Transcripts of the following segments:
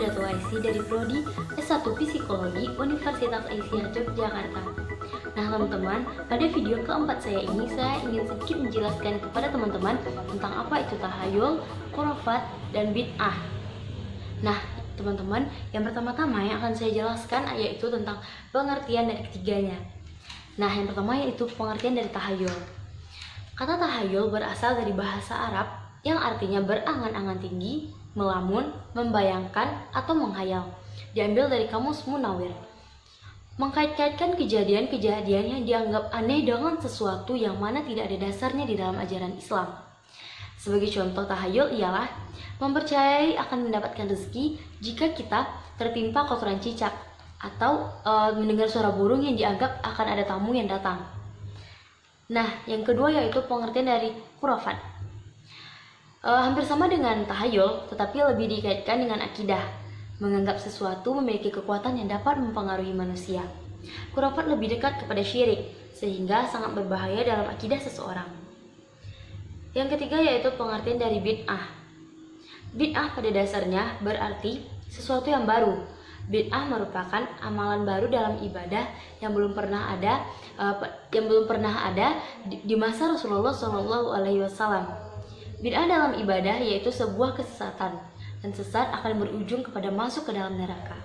Hamidatul Aisy dari Prodi S1 Psikologi Universitas Aisyah Yogyakarta. Nah teman-teman, pada video keempat saya ini saya ingin sedikit menjelaskan kepada teman-teman tentang apa itu tahayul, khurafat, dan bid'ah. Nah teman-teman, yang pertama-tama yang akan saya jelaskan yaitu tentang pengertian dari ketiganya. Nah yang pertama yaitu pengertian dari tahayul. Kata tahayul berasal dari bahasa Arab yang artinya berangan-angan tinggi, melamun, membayangkan, atau menghayal. Diambil dari kamus Munawir. Mengkait-kaitkan kejadian-kejadian yang dianggap aneh dengan sesuatu yang mana tidak ada dasarnya di dalam ajaran Islam. Sebagai contoh tahayul ialah mempercayai akan mendapatkan rezeki jika kita tertimpa kotoran cicak, atau mendengar suara burung yang dianggap akan ada tamu yang datang. Nah, yang kedua yaitu pengertian dari khurafat. Hampir sama dengan tahayul, tetapi lebih dikaitkan dengan akidah, menganggap sesuatu memiliki kekuatan yang dapat mempengaruhi manusia. Khurafat lebih dekat kepada syirik, sehingga sangat berbahaya dalam akidah seseorang. Yang ketiga yaitu pengertian dari bid'ah. Bid'ah pada dasarnya berarti sesuatu yang baru. Bid'ah merupakan amalan baru dalam ibadah yang belum pernah ada di masa Rasulullah SAW. Bid'ah dalam ibadah yaitu sebuah kesesatan, dan sesat akan berujung kepada masuk ke dalam neraka.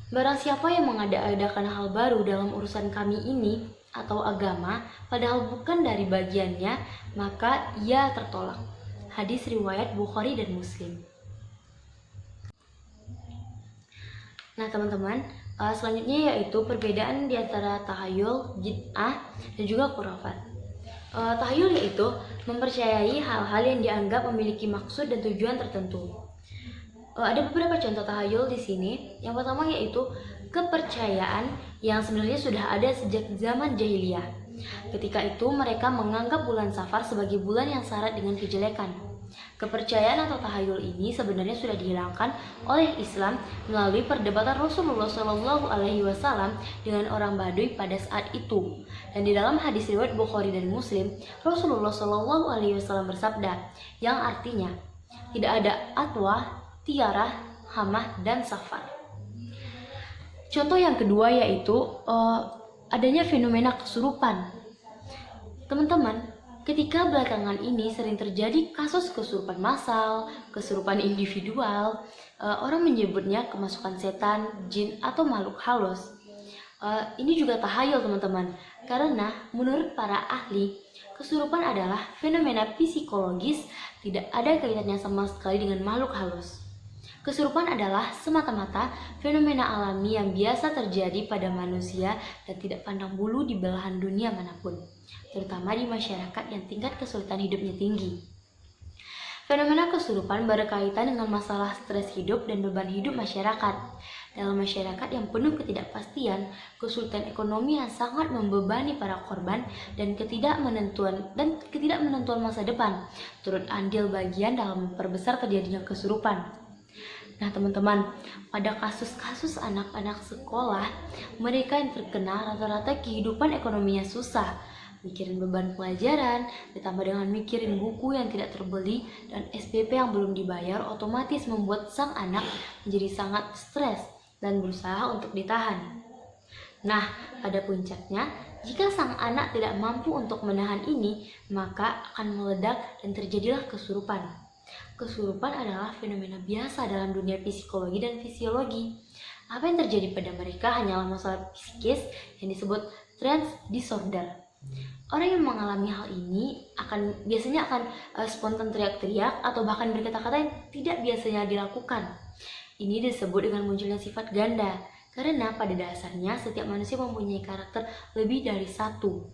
Barang siapa yang mengada-adakan hal baru dalam urusan kami ini atau agama, padahal bukan dari bagiannya, maka ia tertolak. Hadis riwayat Bukhari dan Muslim. Nah teman-teman, selanjutnya yaitu perbedaan di antara tahayul, bid'ah, dan juga khurafat. Tahayul yaitu mempercayai hal-hal yang dianggap memiliki maksud dan tujuan tertentu. Ada beberapa contoh tahayul di sini. Yang pertama yaitu kepercayaan yang sebenarnya sudah ada sejak zaman jahiliyah. Ketika itu mereka menganggap bulan Safar sebagai bulan yang syarat dengan kejelekan. Kepercayaan atau tahayul ini sebenarnya sudah dihilangkan oleh Islam melalui perdebatan Rasulullah SAW dengan orang Baduy pada saat itu. Dan di dalam hadis riwayat Bukhari dan Muslim, Rasulullah SAW bersabda, yang artinya tidak ada atwa, tiarah, hamah, dan safar. Contoh yang kedua yaitu adanya fenomena kesurupan. Teman-teman, ketika belakangan ini sering terjadi kasus kesurupan massal, kesurupan individual, orang menyebutnya kemasukan setan, jin, atau makhluk halus. Ini juga tahayul teman-teman, karena menurut para ahli, kesurupan adalah fenomena psikologis, tidak ada kaitannya sama sekali dengan makhluk halus. Kesurupan adalah semata-mata fenomena alami yang biasa terjadi pada manusia dan tidak pandang bulu di belahan dunia manapun, terutama di masyarakat yang tingkat kesulitan hidupnya tinggi. Fenomena kesurupan berkaitan dengan masalah stres hidup dan beban hidup masyarakat. Dalam masyarakat yang penuh ketidakpastian, kesulitan ekonomi yang sangat membebani para korban, dan ketidakmenentuan masa depan, turut andil bagian dalam memperbesar terjadinya kesurupan. Nah teman-teman, pada kasus-kasus anak-anak sekolah, mereka yang terkena rata-rata kehidupan ekonominya susah, mikirin beban pelajaran, ditambah dengan mikirin buku yang tidak terbeli dan SPP yang belum dibayar, otomatis membuat sang anak menjadi sangat stres dan berusaha untuk ditahan. Nah, pada puncaknya, jika sang anak tidak mampu untuk menahan ini, maka akan meledak dan terjadilah kesurupan. Kesurupan adalah fenomena biasa dalam dunia psikologi dan fisiologi. Apa yang terjadi pada mereka hanyalah masalah psikis yang disebut trance disorder. Orang yang mengalami hal ini biasanya akan spontan teriak-teriak atau bahkan berkata-kata yang tidak biasanya dilakukan. Ini disebut dengan munculnya sifat ganda, karena pada dasarnya setiap manusia mempunyai karakter lebih dari satu.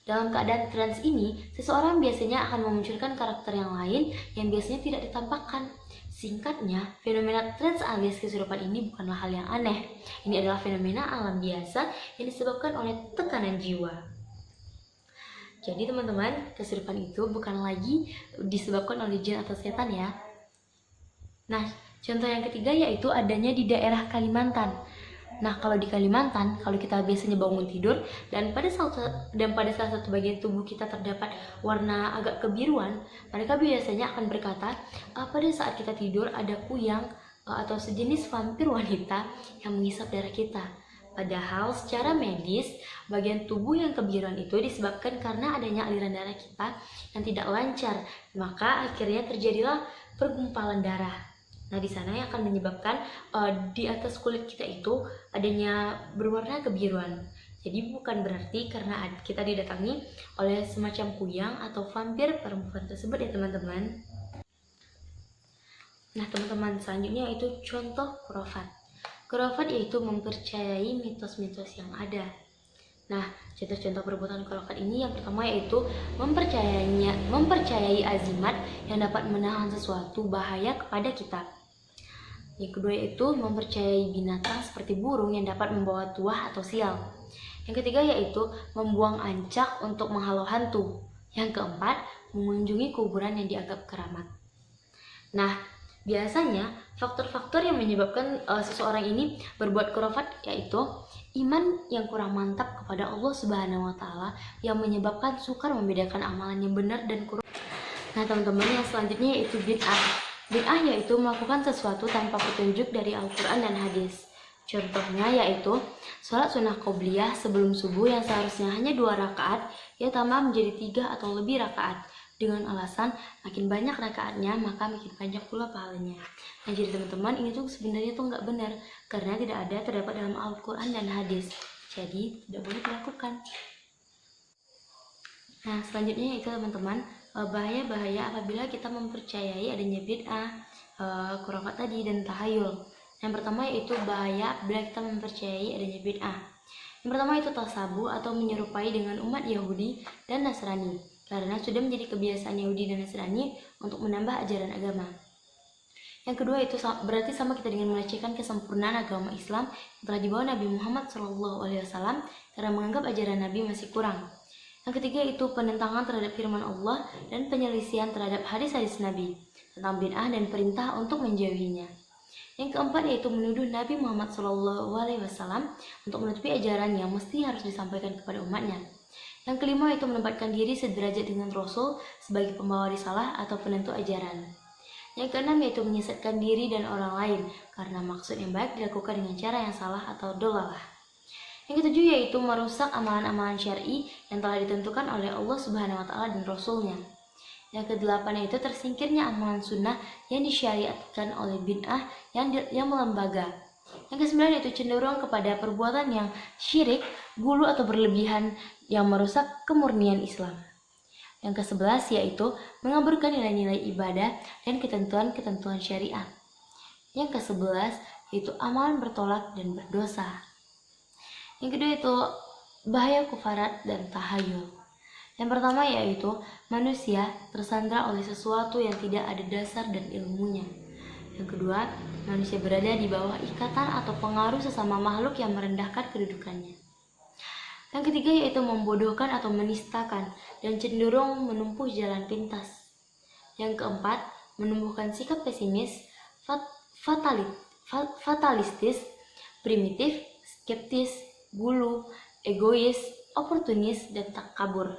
Dalam keadaan trans ini, seseorang biasanya akan memunculkan karakter yang lain yang biasanya tidak ditampakkan. Singkatnya, fenomena trans alias kesurupan ini bukanlah hal yang aneh. Ini adalah fenomena alam biasa yang disebabkan oleh tekanan jiwa. Jadi teman-teman, kesurupan itu bukan lagi disebabkan oleh jin atau setan ya. Nah, contoh yang ketiga yaitu adanya di daerah Kalimantan. Nah, kalau di Kalimantan, kalau kita biasanya bangun tidur dan pada salah satu bagian tubuh kita terdapat warna agak kebiruan, mereka biasanya akan berkata, pada saat kita tidur ada kuyang atau sejenis vampir wanita yang menghisap darah kita. Padahal secara medis, bagian tubuh yang kebiruan itu disebabkan karena adanya aliran darah kita yang tidak lancar, maka akhirnya terjadilah pergumpalan darah. Nah, di sana yang akan menyebabkan di atas kulit kita itu adanya berwarna kebiruan. Jadi bukan berarti karena kita didatangi oleh semacam kuyang atau vampir perempuan tersebut ya teman-teman. Nah teman-teman, selanjutnya yaitu contoh khurafat. Khurafat yaitu mempercayai mitos-mitos yang ada. Nah, contoh-contoh perbuatan khurafat ini yang pertama yaitu mempercayai azimat yang dapat menahan sesuatu bahaya kepada kita. Yang kedua yaitu mempercayai binatang seperti burung yang dapat membawa tuah atau sial. Yang ketiga yaitu membuang ancak untuk menghalau hantu. Yang keempat, mengunjungi kuburan yang dianggap keramat. Nah, biasanya faktor-faktor yang menyebabkan seseorang ini berbuat khurafat yaitu iman yang kurang mantap kepada Allah Subhanahu wa taala yang menyebabkan sukar membedakan amalan yang benar dan kurang. Nah, teman-teman, yang selanjutnya yaitu bid'ah. Bid'ah yaitu melakukan sesuatu tanpa petunjuk dari Al-Qur'an dan hadis. Contohnya yaitu sholat sunnah qobliyah sebelum subuh yang seharusnya hanya 2 rakaat, ia tambah menjadi 3 atau lebih rakaat. Dengan alasan makin banyak rakaatnya maka makin banyak pula pahalanya. Nah, jadi teman-teman, ini tuh sebenarnya tuh nggak benar karena tidak ada terdapat dalam Al-Quran dan hadis. Jadi tidak boleh dilakukan. Nah, selanjutnya itu teman-teman, bahaya-bahaya apabila kita mempercayai adanya bid'ah, khurafat tadi dan tahayul. Yang pertama yaitu bahaya bila kita mempercayai adanya bid'ah. Yang pertama itu tasabuh atau menyerupai dengan umat Yahudi dan Nasrani, karena sudah menjadi kebiasaan Yahudi dan Nasrani untuk menambah ajaran agama. Yang kedua itu berarti sama kita dengan melecehkan kesempurnaan agama Islam yang telah dibawa Nabi Muhammad SAW karena menganggap ajaran Nabi masih kurang. Yang ketiga itu penentangan terhadap firman Allah dan penyelisihan terhadap hadis-hadis Nabi tentang bid'ah dan perintah untuk menjauhinya. Yang keempat yaitu menuduh Nabi Muhammad SAW untuk menutupi ajaran yang mesti harus disampaikan kepada umatnya. Yang kelima yaitu menempatkan diri sederajat dengan Rasul sebagai pembawa risalah atau penentu ajaran. Yang keenam yaitu menyesatkan diri dan orang lain karena maksud yang baik dilakukan dengan cara yang salah atau dolalah. Yang ketujuh yaitu merusak amalan-amalan syar'i yang telah ditentukan oleh Allah Subhanahu wa taala dan Rasulnya. Yang kedelapan yaitu tersingkirnya amalan sunnah yang disyariatkan oleh bid'ah yang melembaga. Yang kesembilan yaitu cenderung kepada perbuatan yang syirik, gulu atau berlebihan yang merusak kemurnian Islam. Yang ke-11 yaitu mengaburkan nilai-nilai ibadah dan ketentuan-ketentuan syariat. Yang ke-11 yaitu amalan bertolak dan berdosa. Yang kedua itu bahaya kufarat dan tahayul. Yang pertama yaitu manusia tersandra oleh sesuatu yang tidak ada dasar dan ilmunya. Yang kedua, manusia berada di bawah ikatan atau pengaruh sesama makhluk yang merendahkan kedudukannya. Yang ketiga yaitu membodohkan atau menistakan dan cenderung menempuh jalan pintas. Yang keempat, menumbuhkan sikap pesimis, fatalistis, primitif, skeptis, gulu, egois, oportunis, dan takabur.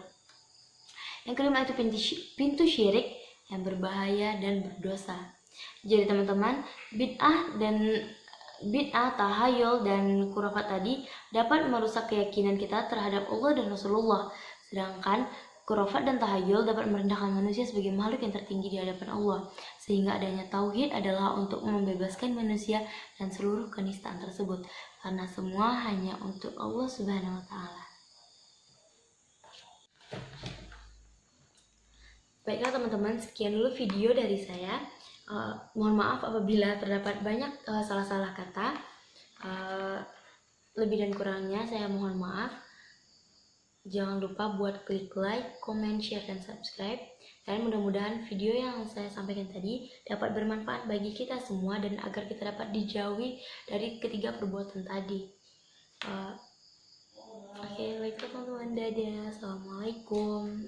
Yang kelima itu pintu syirik yang berbahaya dan berdosa. Jadi teman-teman, bid'ah, tahayul, dan khurafat tadi dapat merusak keyakinan kita terhadap Allah dan Rasulullah. Sedangkan khurafat dan tahayul dapat merendahkan manusia sebagai makhluk yang tertinggi di hadapan Allah. Sehingga adanya tauhid adalah untuk membebaskan manusia dan seluruh kenistaan tersebut. Karena semua hanya untuk Allah Subhanahu wa taala. Baiklah teman-teman, sekian dulu video dari saya. Mohon maaf apabila terdapat banyak salah-salah kata. Lebih dan kurangnya saya mohon maaf. Jangan lupa buat klik like, comment, share, dan subscribe. Dan mudah-mudahan video yang saya sampaikan tadi dapat bermanfaat bagi kita semua dan agar kita dapat dijauhi dari ketiga perbuatan tadi. Oke, baiklah teman-teman, dadah. Assalamualaikum.